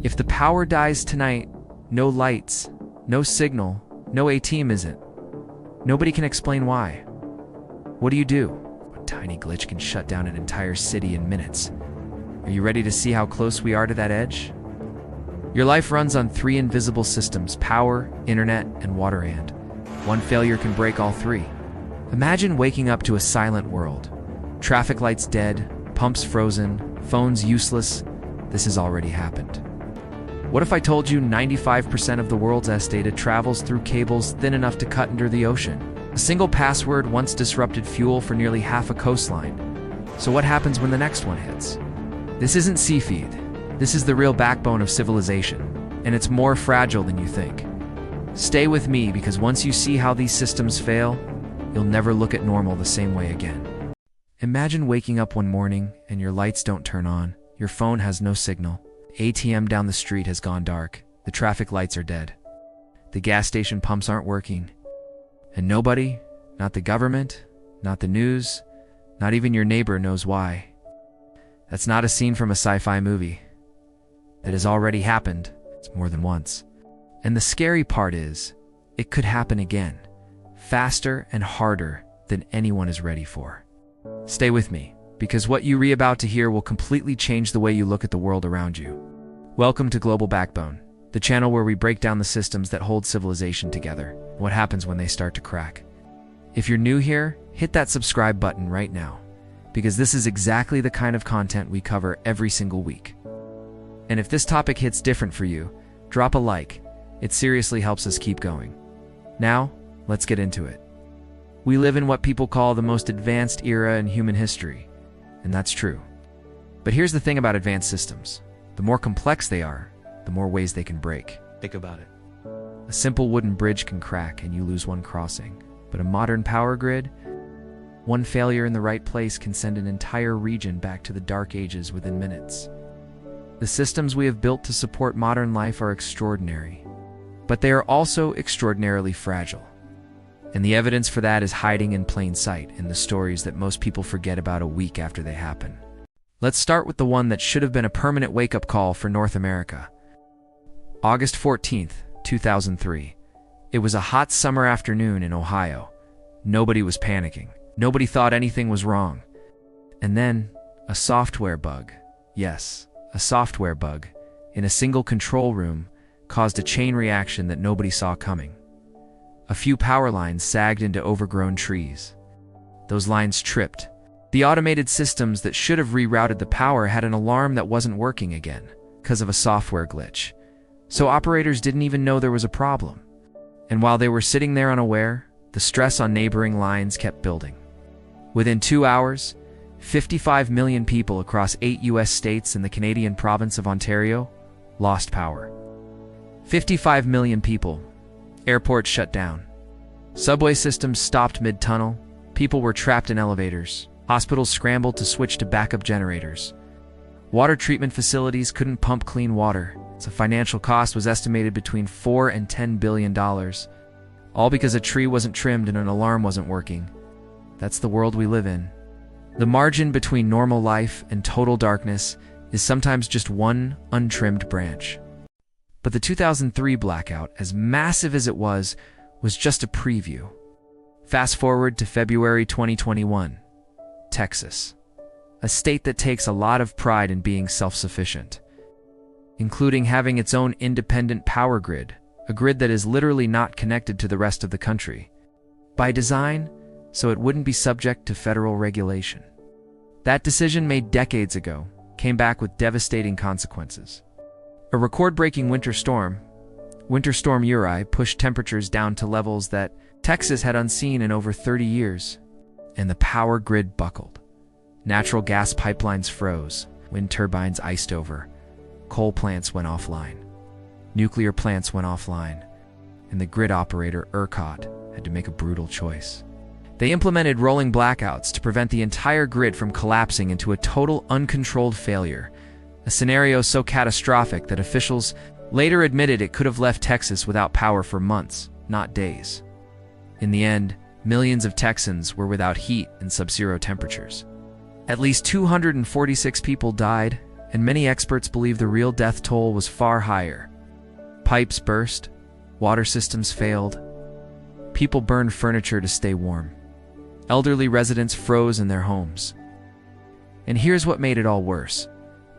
If the power dies tonight, no lights, no signal, no A-team isn't. Nobody can explain why. What do you do? A tiny glitch can shut down an entire city in minutes. Are you ready to see how close we are to that edge? Your life runs on 3 invisible systems: power, internet, and water, and one failure can break all 3. Imagine waking up to a silent world. Traffic lights dead, pumps frozen, phones useless. This has already happened. What if I told you 95% of the world's data travels through cables thin enough to cut under the ocean? A single password once disrupted fuel for nearly half a coastline. So what happens when the next one hits? This isn't Seafeed. This is the real backbone of civilization, and it's more fragile than you think. Stay with me, because once you see how these systems fail, you'll never look at normal the same way again. Imagine waking up one morning and your lights don't turn on, your phone has no signal, ATM down the street has gone dark, the traffic lights are dead, the gas station pumps aren't working, and nobody, not the government, not the news, not even your neighbor knows why. That's not a scene from a sci-fi movie. That has already happened. It's more than once. And the scary part is, it could happen again, faster and harder than anyone is ready for. Stay with me, because what you're about to hear will completely change the way you look at the world around you. Welcome to Global Backbone, the channel where we break down the systems that hold civilization together, and what happens when they start to crack. If you're new here, hit that subscribe button right now, because this is exactly the kind of content we cover every single week. And if this topic hits different for you, drop a like. It seriously helps us keep going. Now, let's get into it. We live in what people call the most advanced era in human history, and that's true. But here's the thing about advanced systems. The more complex they are, the more ways they can break. Think about it. A simple wooden bridge can crack and you lose one crossing, but a modern power grid, one failure in the right place can send an entire region back to the dark ages within minutes. The systems we have built to support modern life are extraordinary, but they are also extraordinarily fragile. And the evidence for that is hiding in plain sight in the stories that most people forget about a week after they happen. Let's start with the one that should have been a permanent wake-up call for North America. August 14th, 2003. It was a hot summer afternoon in Ohio. Nobody was panicking. Nobody thought anything was wrong. And then, a software bug. Yes, a software bug, in a single control room, caused a chain reaction that nobody saw coming. A few power lines sagged into overgrown trees. Those lines tripped. The automated systems that should have rerouted the power had an alarm that wasn't working again, because of a software glitch. So operators didn't even know there was a problem. And while they were sitting there unaware, the stress on neighboring lines kept building. Within 2 hours, 55 million people across 8 US states and the Canadian province of Ontario lost power. 55 million people. Airports shut down. Subway systems stopped mid-tunnel. People were trapped in elevators. Hospitals scrambled to switch to backup generators. Water treatment facilities couldn't pump clean water, so financial cost was estimated between $4 and $10 billion. All because a tree wasn't trimmed and an alarm wasn't working. That's the world we live in. The margin between normal life and total darkness is sometimes just one untrimmed branch. But the 2003 blackout, as massive as it was just a preview. Fast forward to February 2021. Texas, a state that takes a lot of pride in being self-sufficient, including having its own independent power grid, a grid that is literally not connected to the rest of the country, by design, so it wouldn't be subject to federal regulation. That decision, made decades ago, came back with devastating consequences. A record-breaking Winter Storm Uri, pushed temperatures down to levels that Texas had unseen in over 30 years. And the power grid buckled. Natural gas pipelines froze, wind turbines iced over, coal plants went offline, nuclear plants went offline, and the grid operator, ERCOT, had to make a brutal choice. They implemented rolling blackouts to prevent the entire grid from collapsing into a total uncontrolled failure, a scenario so catastrophic that officials later admitted it could have left Texas without power for months, not days. In the end, millions of Texans were without heat and sub-zero temperatures. At least 246 people died, and many experts believe the real death toll was far higher. Pipes burst, water systems failed, people burned furniture to stay warm. Elderly residents froze in their homes. And here's what made it all worse.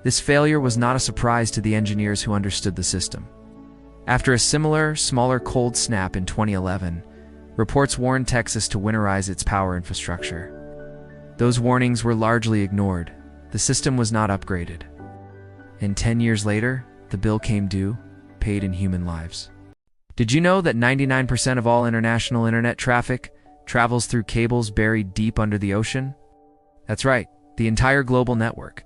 This failure was not a surprise to the engineers who understood the system. After a similar, smaller cold snap in 2011, reports warned Texas to winterize its power infrastructure. Those warnings were largely ignored. The system was not upgraded. And 10 years later, the bill came due, paid in human lives. Did you know that 99% of all international internet traffic travels through cables buried deep under the ocean? That's right, the entire global network,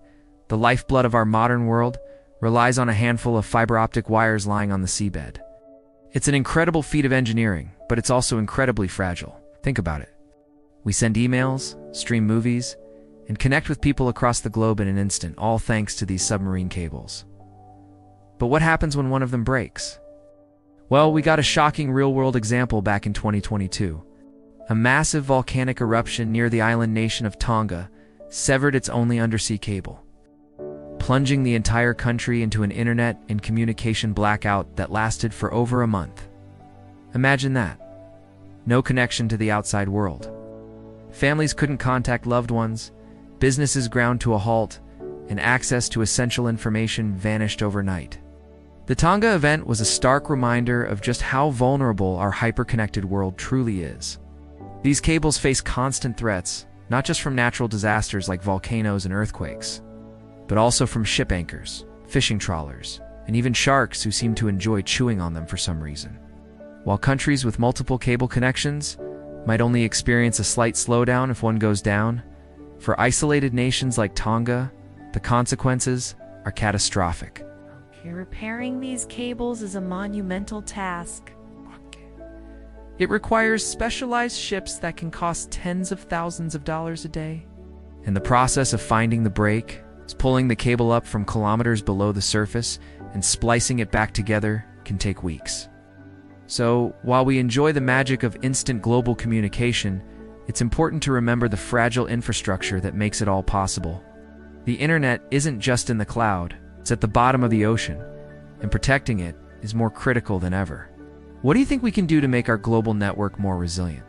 the lifeblood of our modern world, relies on a handful of fiber optic wires lying on the seabed. It's an incredible feat of engineering, but it's also incredibly fragile. Think about it. We send emails, stream movies, and connect with people across the globe in an instant, all thanks to these submarine cables. But what happens when one of them breaks? Well, we got a shocking real-world example back in 2022. A massive volcanic eruption near the island nation of Tonga severed its only undersea cable, plunging the entire country into an internet and communication blackout that lasted for over a month. Imagine that. No connection to the outside world. Families couldn't contact loved ones, businesses ground to a halt, and access to essential information vanished overnight. The Tonga event was a stark reminder of just how vulnerable our hyper-connected world truly is. These cables face constant threats, not just from natural disasters like volcanoes and earthquakes, but also from ship anchors, fishing trawlers, and even sharks who seem to enjoy chewing on them for some reason. While countries with multiple cable connections might only experience a slight slowdown if one goes down, for isolated nations like Tonga, the consequences are catastrophic. Repairing these cables is a monumental task. It requires specialized ships that can cost tens of thousands of dollars a day. And the process of finding the break is pulling the cable up from kilometers below the surface and splicing it back together can take weeks. So, while we enjoy the magic of instant global communication, it's important to remember the fragile infrastructure that makes it all possible. The internet isn't just in the cloud, it's at the bottom of the ocean, and protecting it is more critical than ever. What do you think we can do to make our global network more resilient?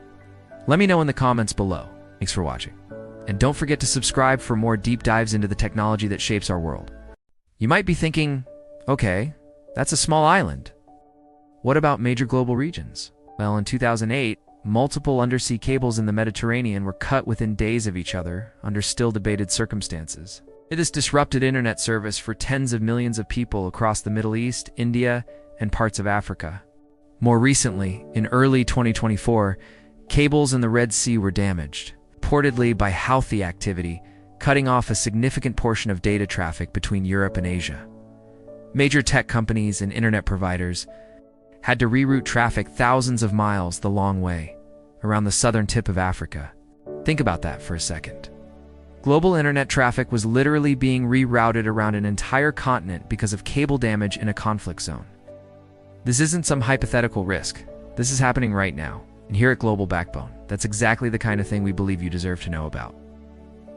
Let me know in the comments below. Thanks for watching. And don't forget to subscribe for more deep dives into the technology that shapes our world. You might be thinking, okay, that's a small island. What about major global regions? Well, in 2008, multiple undersea cables in the Mediterranean were cut within days of each other under still debated circumstances. This disrupted internet service for tens of millions of people across the Middle East, India, and parts of Africa. More recently, in early 2024, cables in the Red Sea were damaged, reportedly by Houthi activity, cutting off a significant portion of data traffic between Europe and Asia. Major tech companies and internet providers had to reroute traffic thousands of miles the long way, around the southern tip of Africa. Think about that for a second. Global internet traffic was literally being rerouted around an entire continent because of cable damage in a conflict zone. This isn't some hypothetical risk. This is happening right now. And here at Global Backbone, that's exactly the kind of thing we believe you deserve to know about.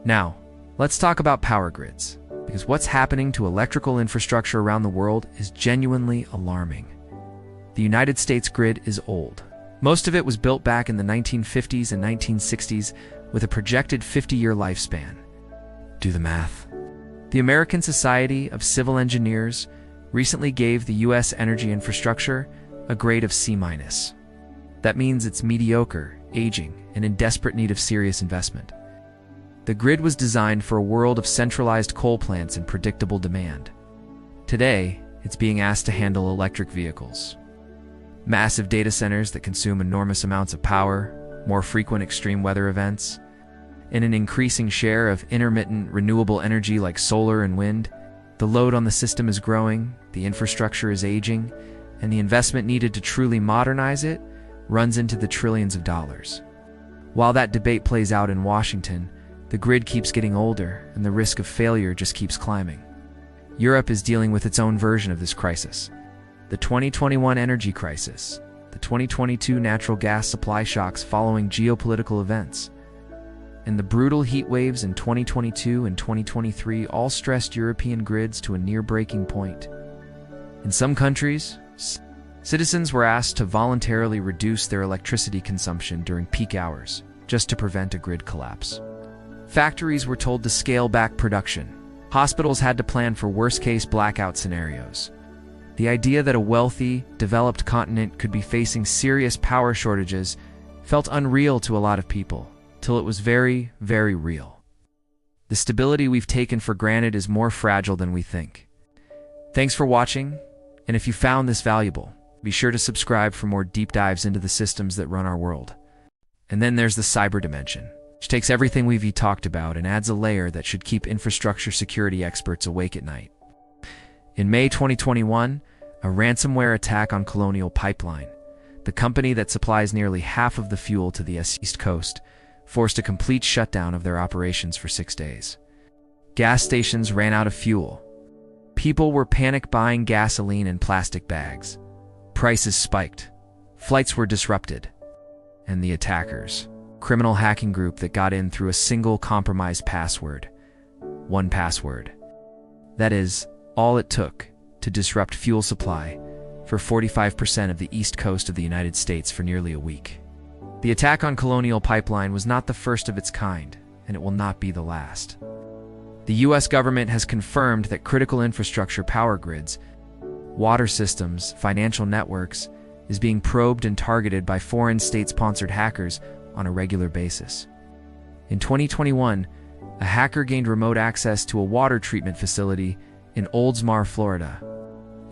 Now, let's talk about power grids, because what's happening to electrical infrastructure around the world is genuinely alarming. The United States grid is old. Most of it was built back in the 1950s and 1960s with a projected 50-year lifespan. Do the math. The American Society of Civil Engineers recently gave the U.S. energy infrastructure a grade of C-. That means it's mediocre, aging, and in desperate need of serious investment. The grid was designed for a world of centralized coal plants and predictable demand. Today, it's being asked to handle electric vehicles, massive data centers that consume enormous amounts of power, more frequent extreme weather events, and an increasing share of intermittent renewable energy like solar and wind. The load on the system is growing, the infrastructure is aging, and the investment needed to truly modernize it runs into the trillions of dollars. While that debate plays out in Washington, the grid keeps getting older and the risk of failure just keeps climbing. Europe is dealing with its own version of this crisis. The 2021 energy crisis, the 2022 natural gas supply shocks following geopolitical events, and the brutal heat waves in 2022 and 2023 all stressed European grids to a near breaking point. In some countries, citizens were asked to voluntarily reduce their electricity consumption during peak hours, just to prevent a grid collapse. Factories were told to scale back production. Hospitals had to plan for worst-case blackout scenarios. The idea that a wealthy, developed continent could be facing serious power shortages felt unreal to a lot of people, till it was very, very real. The stability we've taken for granted is more fragile than we think. Thanks for watching, and if you found this valuable, be sure to subscribe for more deep dives into the systems that run our world. And then there's the cyber dimension, which takes everything we've talked about and adds a layer that should keep infrastructure security experts awake at night. In May 2021, a ransomware attack on Colonial Pipeline, the company that supplies nearly half of the fuel to the East Coast, forced a complete shutdown of their operations for 6 days. Gas stations ran out of fuel. People were panic buying gasoline in plastic bags. Prices spiked. Flights were disrupted. And the attackers, criminal hacking group that got in through a single compromised password. 1Password. That is all it took to disrupt fuel supply for 45% of the east coast of the United States for nearly a week. The attack on Colonial Pipeline was not the first of its kind, and it will not be the last. The US government has confirmed that critical infrastructure power grids, water systems, financial networks, is being probed and targeted by foreign state-sponsored hackers on a regular basis. In 2021, a hacker gained remote access to a water treatment facility in Oldsmar, Florida,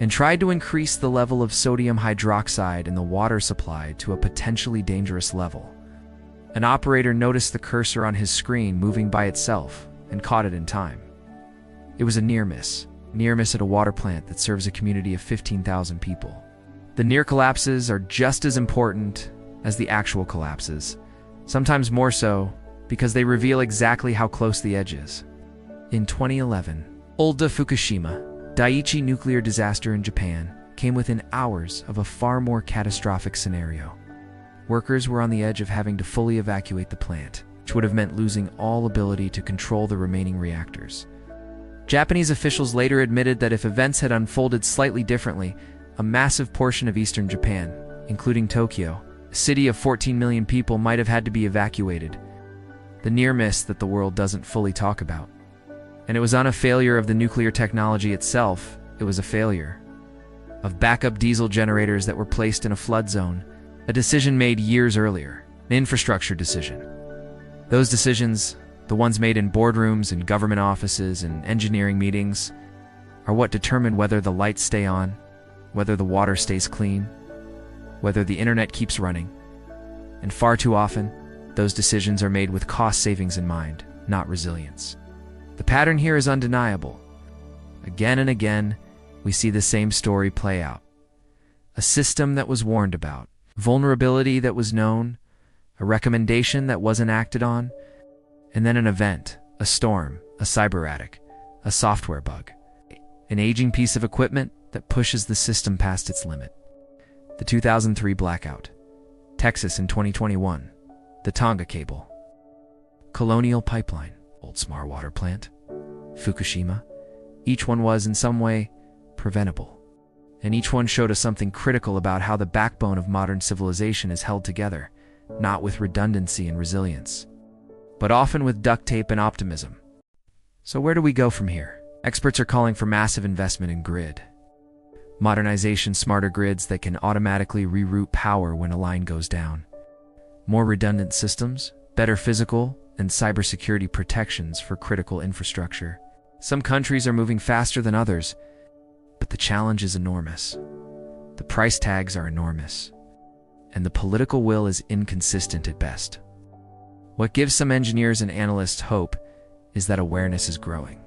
and tried to increase the level of sodium hydroxide in the water supply to a potentially dangerous level. An operator noticed the cursor on his screen moving by itself and caught it in time. It was a near miss at a water plant that serves a community of 15,000 people. The near collapses are just as important as the actual collapses, sometimes more so because they reveal exactly how close the edge is. In 2011, Ulda Fukushima, Daiichi nuclear disaster in Japan, came within hours of a far more catastrophic scenario. Workers were on the edge of having to fully evacuate the plant, which would have meant losing all ability to control the remaining reactors. Japanese officials later admitted that if events had unfolded slightly differently, a massive portion of eastern Japan, including Tokyo, a city of 14 million people, might have had to be evacuated. The near miss that the world doesn't fully talk about. And it was not a failure of the nuclear technology itself, it was a failure of backup diesel generators that were placed in a flood zone, a decision made years earlier, an infrastructure decision. Those decisions, the ones made in boardrooms and government offices and engineering meetings, are what determine whether the lights stay on, whether the water stays clean, whether the internet keeps running. And far too often, those decisions are made with cost savings in mind, not resilience. The pattern here is undeniable. Again and again, we see the same story play out. A system that was warned about, vulnerability that was known, a recommendation that wasn't acted on, and then an event, a storm, a cyber attack, a software bug, an aging piece of equipment that pushes the system past its limit. The 2003 blackout, Texas in 2021, the Tonga cable, Colonial Pipeline, Oldsmar water plant, Fukushima, each one was in some way preventable. And each one showed us something critical about how the backbone of modern civilization is held together, not with redundancy and resilience, but often with duct tape and optimism. So where do we go from here? Experts are calling for massive investment in grid modernization, smarter grids that can automatically reroute power when a line goes down, more redundant systems, better physical and cybersecurity protections for critical infrastructure. Some countries are moving faster than others, but the challenge is enormous. The price tags are enormous, and the political will is inconsistent at best. What gives some engineers and analysts hope is that awareness is growing.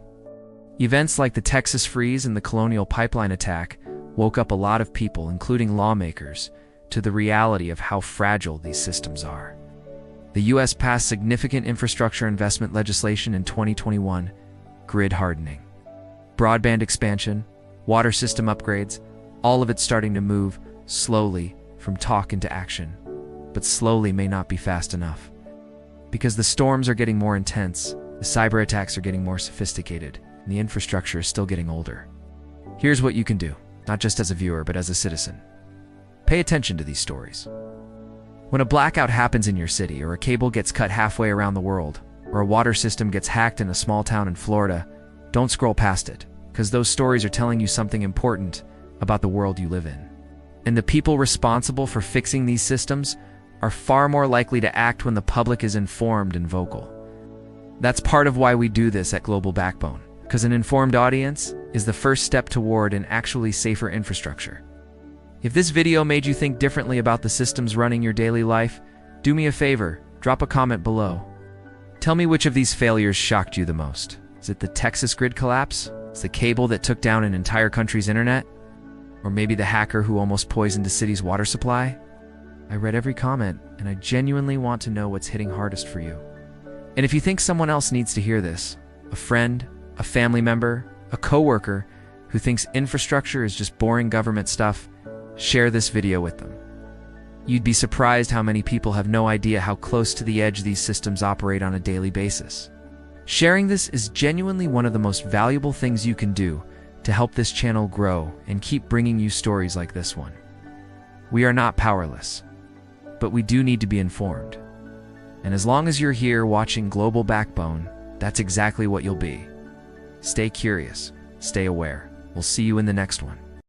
Events like the Texas freeze and the Colonial Pipeline attack woke up a lot of people, including lawmakers, to the reality of how fragile these systems are. The U.S. passed significant infrastructure investment legislation in 2021, grid hardening, broadband expansion, water system upgrades, all of it starting to move slowly from talk into action. But slowly may not be fast enough. Because the storms are getting more intense, the cyber attacks are getting more sophisticated, and the infrastructure is still getting older. Here's what you can do, not just as a viewer, but as a citizen. Pay attention to these stories. When a blackout happens in your city, or a cable gets cut halfway around the world, or a water system gets hacked in a small town in Florida, don't scroll past it, because those stories are telling you something important about the world you live in. And the people responsible for fixing these systems are far more likely to act when the public is informed and vocal. That's part of why we do this at Global Backbone, because an informed audience is the first step toward an actually safer infrastructure. If this video made you think differently about the systems running your daily life, do me a favor, drop a comment below. Tell me which of these failures shocked you the most. Is it the Texas grid collapse? Is it the cable that took down an entire country's internet? Or maybe the hacker who almost poisoned a city's water supply? I read every comment, and I genuinely want to know what's hitting hardest for you. And if you think someone else needs to hear this, a friend, a family member, a coworker who thinks infrastructure is just boring government stuff, share this video with them. You'd be surprised how many people have no idea how close to the edge these systems operate on a daily basis. Sharing this is genuinely one of the most valuable things you can do to help this channel grow and keep bringing you stories like this one. We are not powerless, but we do need to be informed. And as long as you're here watching Global Backbone, that's exactly what you'll be. Stay curious, stay aware. We'll see you in the next one.